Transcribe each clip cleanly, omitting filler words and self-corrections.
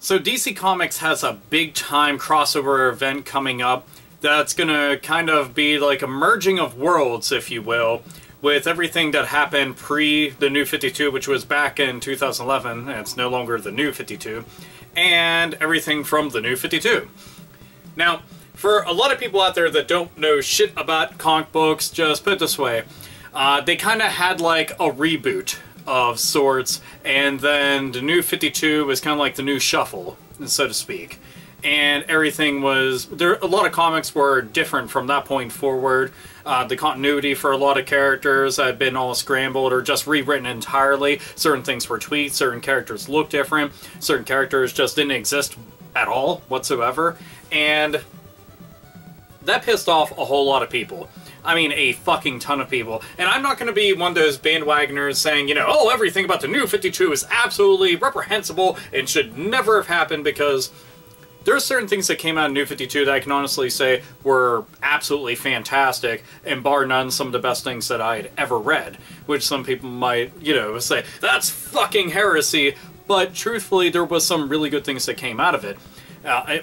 So DC Comics has a big time crossover event coming up that's gonna kind of be like a merging of worlds, if you will, with everything that happened pre the New 52, which was back in 2011, and it's no longer the New 52, and everything from the New 52. Now, for a lot of people out there that don't know shit about comic books, just put it this way, they kind of had like a reboot of sorts, and then the New 52 was kind of like the new shuffle, so to speak. And everything was... a lot of comics were different from that point forward. The continuity for a lot of characters had been all scrambled or just rewritten entirely. Certain things were tweaked, certain characters looked different, certain characters just didn't exist at all whatsoever. And that pissed off a whole lot of people. I mean, a fucking ton of people. And I'm not going to be one of those bandwagoners saying, you know, oh, everything about the New 52 is absolutely reprehensible and should never have happened, because there are certain things that came out in New 52 that I can honestly say were absolutely fantastic, and bar none, some of the best things that I had ever read. Which some people might, you know, say, that's fucking heresy, but truthfully, there was some really good things that came out of it.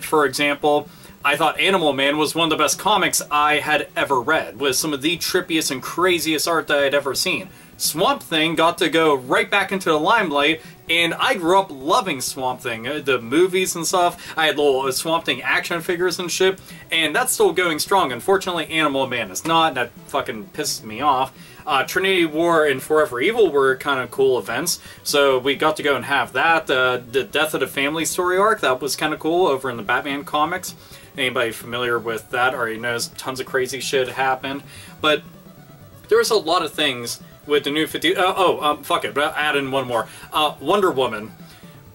For example, I thought Animal Man was one of the best comics I had ever read, with some of the trippiest and craziest art that I had ever seen. Swamp Thing got to go right back into the limelight, and I grew up loving Swamp Thing. The movies and stuff, I had little Swamp Thing action figures and shit, and that's still going strong. Unfortunately, Animal Man is not, and that fucking pisses me off. Trinity War and Forever Evil were kind of cool events, so we got to go and have that. The Death of the Family story arc, that was kind of cool over in the Batman comics. Anybody familiar with that already knows tons of crazy shit happened. But there was a lot of things with the New 50... fuck it, but I'll add in one more. Wonder Woman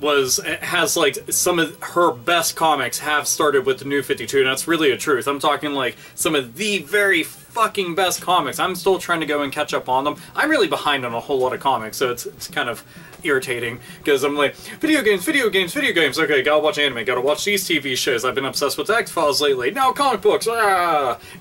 has like some of her best comics have started with the New 52, and that's really a truth. I'm talking like some of the very fucking best comics. I'm still trying to go and catch up on them. I'm really behind on a whole lot of comics, so it's kind of irritating, because I'm like, video games, okay, gotta watch anime, gotta watch these TV shows, I've been obsessed with X-Files lately, now comic books,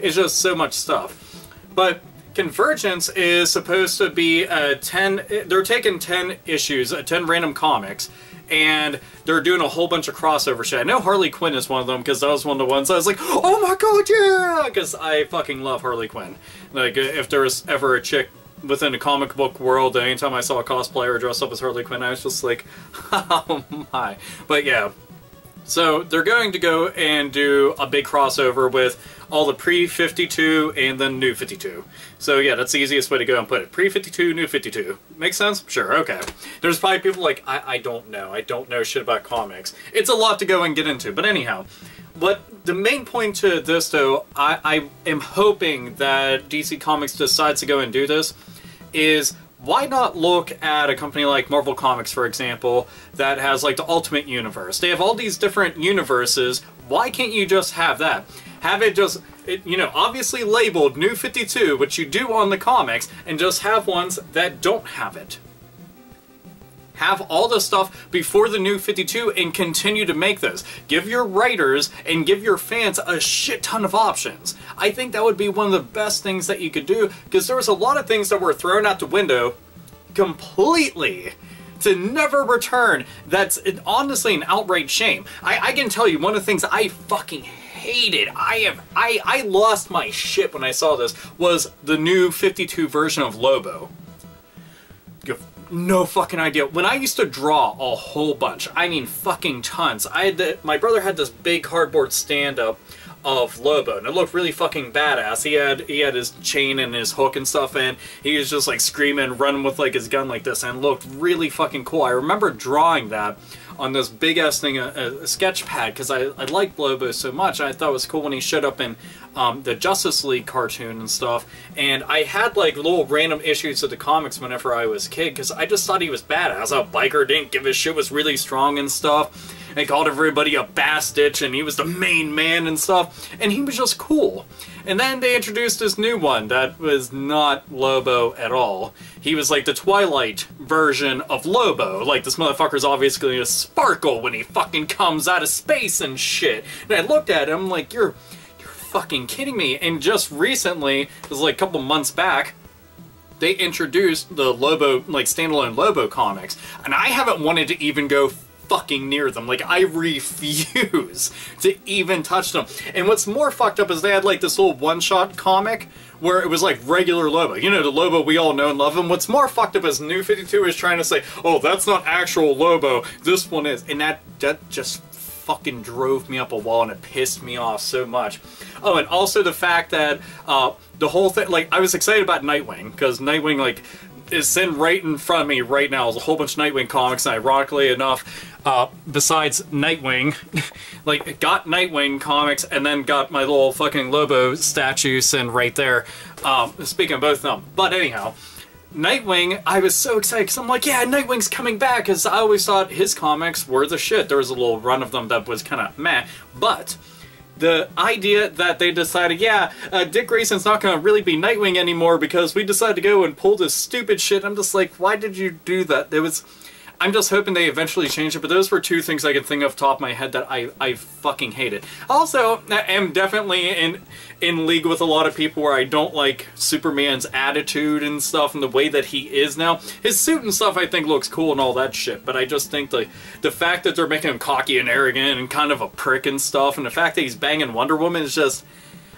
it's just so much stuff. But Convergence is supposed to be they're taking 10 issues, 10 random comics, and they're doing a whole bunch of crossover shit. I know Harley Quinn is one of them, because that was one of the ones I was like, oh my god, yeah! Because I fucking love Harley Quinn. Like, if there was ever a chick within the comic book world, anytime I saw a cosplayer dressed up as Harley Quinn, I was just like, oh my. But yeah, so they're going to go and do a big crossover with all the pre-52 and then New 52. So yeah, that's the easiest way to go and put it. Pre-52, New 52. Makes sense? Sure, okay. There's probably people like, I don't know. I don't know shit about comics. It's a lot to go and get into, but anyhow. But the main point to this, though, I am hoping that DC Comics decides to go and do this, is why not look at a company like Marvel Comics, for example, that has like the Ultimate Universe. They have all these different universes. Why can't you just have that? Have it just, you know, obviously labeled New 52, which you do on the comics, and just have ones that don't have it. Have all the stuff before the New 52 and continue to make those. Give your writers and give your fans a shit ton of options. I think that would be one of the best things that you could do, because there was a lot of things that were thrown out the window completely to never return. That's honestly an outright shame. I can tell you one of the things I fucking hated, I lost my shit when I saw this, was the New 52 version of Lobo. No fucking idea. When I used to draw a whole bunch, I mean fucking tons, my brother had this big cardboard stand-up of Lobo, and it looked really fucking badass. He had his chain and his hook and stuff, and he was just like screaming, running with like his gun like this, and it looked really fucking cool. I remember drawing that on this big-ass thing, a sketch pad, because I liked Lobo so much. I thought it was cool when he showed up in the Justice League cartoon and stuff, and I had like little random issues of the comics whenever I was a kid, because I just thought he was badass. A biker, didn't give a shit, was really strong and stuff. They called everybody a bastard, and he was the main man and stuff, and he was just cool. And then they introduced this new one that was not Lobo at all. He was like the Twilight version of Lobo. Like, this motherfucker's obviously gonna sparkle when he fucking comes out of space and shit. And I looked at him like, you're fucking kidding me. And just recently, it was like a couple months back, they introduced the Lobo, like standalone Lobo comics. And I haven't wanted to even go fucking near them. Like, I refuse to even touch them. And what's more fucked up is they had like this little one-shot comic where it was like regular Lobo. You know, the Lobo we all know and love. And what's more fucked up is New 52 is trying to say, oh, that's not actual Lobo, this one is. And that just fucking drove me up a wall, and it pissed me off so much. Oh, and also the fact that the whole thing, like, I was excited about Nightwing, because Nightwing, like, is sitting right in front of me right now. There's a whole bunch of Nightwing comics, and ironically enough, besides Nightwing, like, got Nightwing comics, and then got my little fucking Lobo statue sitting right there. Speaking of both of them. But anyhow, Nightwing, I was so excited because I'm like, yeah, Nightwing's coming back, because I always thought his comics were the shit. There was a little run of them that was kind of meh, but the idea that they decided, yeah, Dick Grayson's not going to really be Nightwing anymore because we decided to go and pull this stupid shit, I'm just like, why did you do that? I'm just hoping they eventually change it, but those were two things I could think of top of my head that I fucking hated. Also, I am definitely in league with a lot of people where I don't like Superman's attitude and stuff and the way that he is now. His suit and stuff I think looks cool and all that shit, but I just think like the fact that they're making him cocky and arrogant and kind of a prick and stuff, and the fact that he's banging Wonder Woman is just,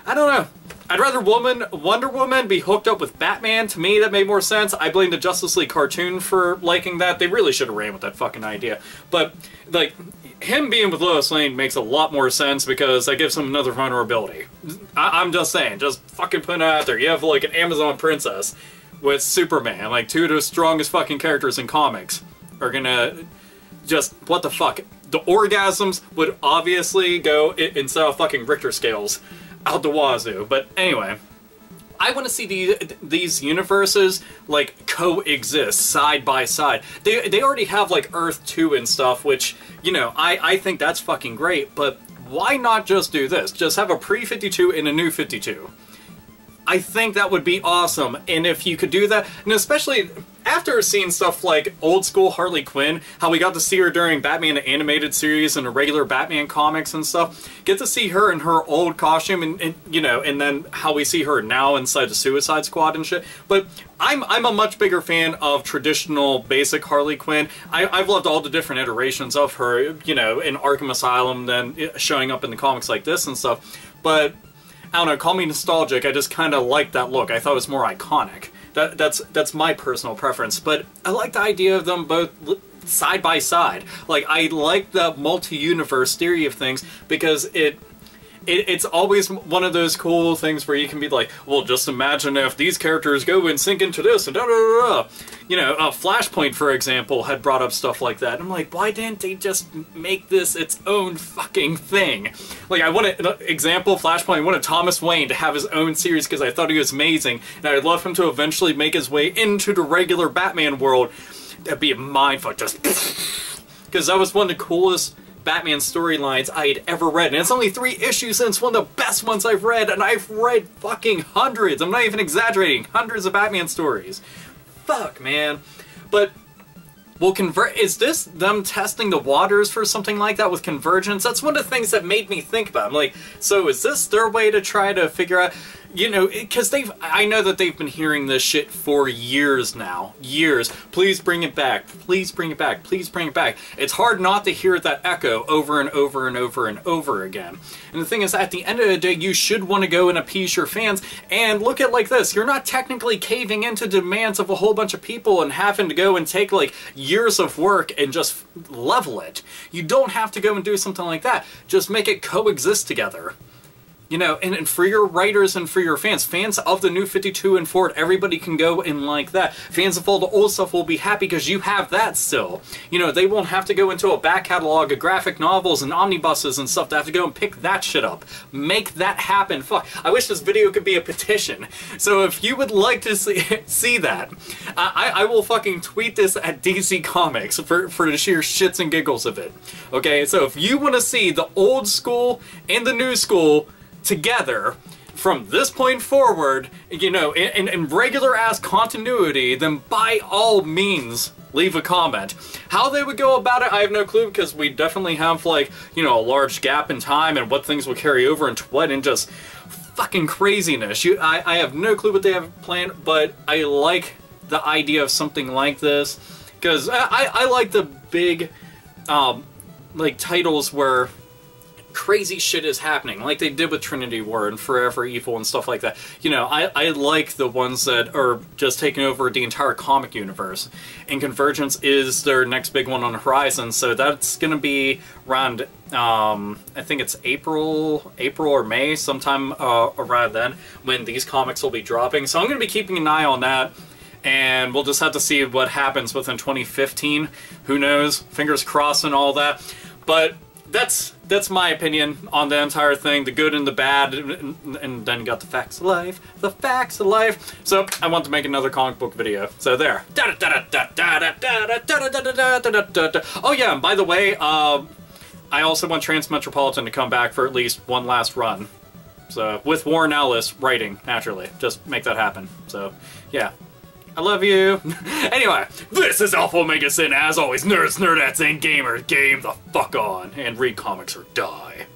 I don't know. I'd rather Wonder Woman be hooked up with Batman. To me, that made more sense. I blame the Justice League cartoon for liking that. They really should have ran with that fucking idea. But, like, him being with Lois Lane makes a lot more sense because that gives him another vulnerability. I'm just saying, just fucking put it out there. You have, like, an Amazon princess with Superman. Like, two of the strongest fucking characters in comics are gonna just, what the fuck? The orgasms would obviously go instead of fucking Richter scales out the wazoo. But anyway, I want to see these universes like coexist side by side. They already have like Earth 2 and stuff, which, you know, I think that's fucking great, but why not just do this? Just have a pre-52 and a new 52. I think that would be awesome, and if you could do that, and especially after seeing stuff like old school Harley Quinn, how we got to see her during Batman the Animated Series and the regular Batman comics and stuff, get to see her in her old costume, and you know, and then how we see her now inside the Suicide Squad and shit. But I'm a much bigger fan of traditional basic Harley Quinn. I've loved all the different iterations of her, you know, in Arkham Asylum, then showing up in the comics like this and stuff, but I don't know, call me nostalgic, I just kind of like that look. I thought it was more iconic. That's my personal preference, but I like the idea of them both side by side. Like, I like the multi-universe theory of things because it's always one of those cool things where you can be like, well, just imagine if these characters go and sync into this and da-da-da-da. You know, Flashpoint, for example, had brought up stuff like that. And I'm like, why didn't they just make this its own fucking thing? Like, I wanted, example, Flashpoint, I wanted Thomas Wayne to have his own series because I thought he was amazing. And I'd love him to eventually make his way into the regular Batman world. That'd be a mindfuck, just... Because that was one of the coolest Batman storylines I had ever read, and it's only 3 issues and it's one of the best ones I've read, and I've read fucking hundreds, I'm not even exaggerating, hundreds of Batman stories. Fuck, man. But, well, is this them testing the waters for something like that with Convergence? That's one of the things that made me think about it. I'm like, so is this their way to try to figure out, you know, because I know that they've been hearing this shit for years now. Years. Please bring it back. Please bring it back. Please bring it back. It's hard not to hear that echo over and over and over and over again. And the thing is, at the end of the day, you should want to go and appease your fans. And look at it like this. You're not technically caving into demands of a whole bunch of people and having to go and take, like, years of work and just level it. You don't have to go and do something like that. Just make it coexist together. You know, and for your writers and for your fans of the New 52 and forward, everybody can go and like that. Fans of all the old stuff will be happy because you have that still. You know, they won't have to go into a back catalog of graphic novels and omnibuses and stuff to have to go and pick that shit up. Make that happen. Fuck. I wish this video could be a petition. So if you would like to see that, I will fucking tweet this at DC Comics for the sheer shits and giggles of it. Okay, so if you want to see the old school and the new school together from this point forward, you know, in regular-ass continuity, then by all means, leave a comment. How they would go about it, I have no clue, because we definitely have, like, you know, a large gap in time and what things will carry over into what, and just fucking craziness. I have no clue what they have planned, but I like the idea of something like this, because I like the big like titles where crazy shit is happening, like they did with Trinity War and Forever Evil and stuff like that. You know, I like the ones that are just taking over the entire comic universe, and Convergence is their next big one on the horizon, so that's gonna be around, I think it's April or May, sometime around then, when these comics will be dropping, so I'm gonna be keeping an eye on that. And we'll just have to see what happens within 2015. Who knows? Fingers crossed and all that. But that's my opinion on the entire thing, the good and the bad, and then you got the facts of life, the facts of life. So I want to make another comic book video. So there. Oh yeah, and by the way, I also want Transmetropolitan to come back for at least one last run. So with Warren Ellis writing, naturally, just make that happen. So yeah. I love you. Anyway, this is AlphaOmegaSin. As always, nerds, nerdettes, and gamers, game the fuck on. And read comics or die.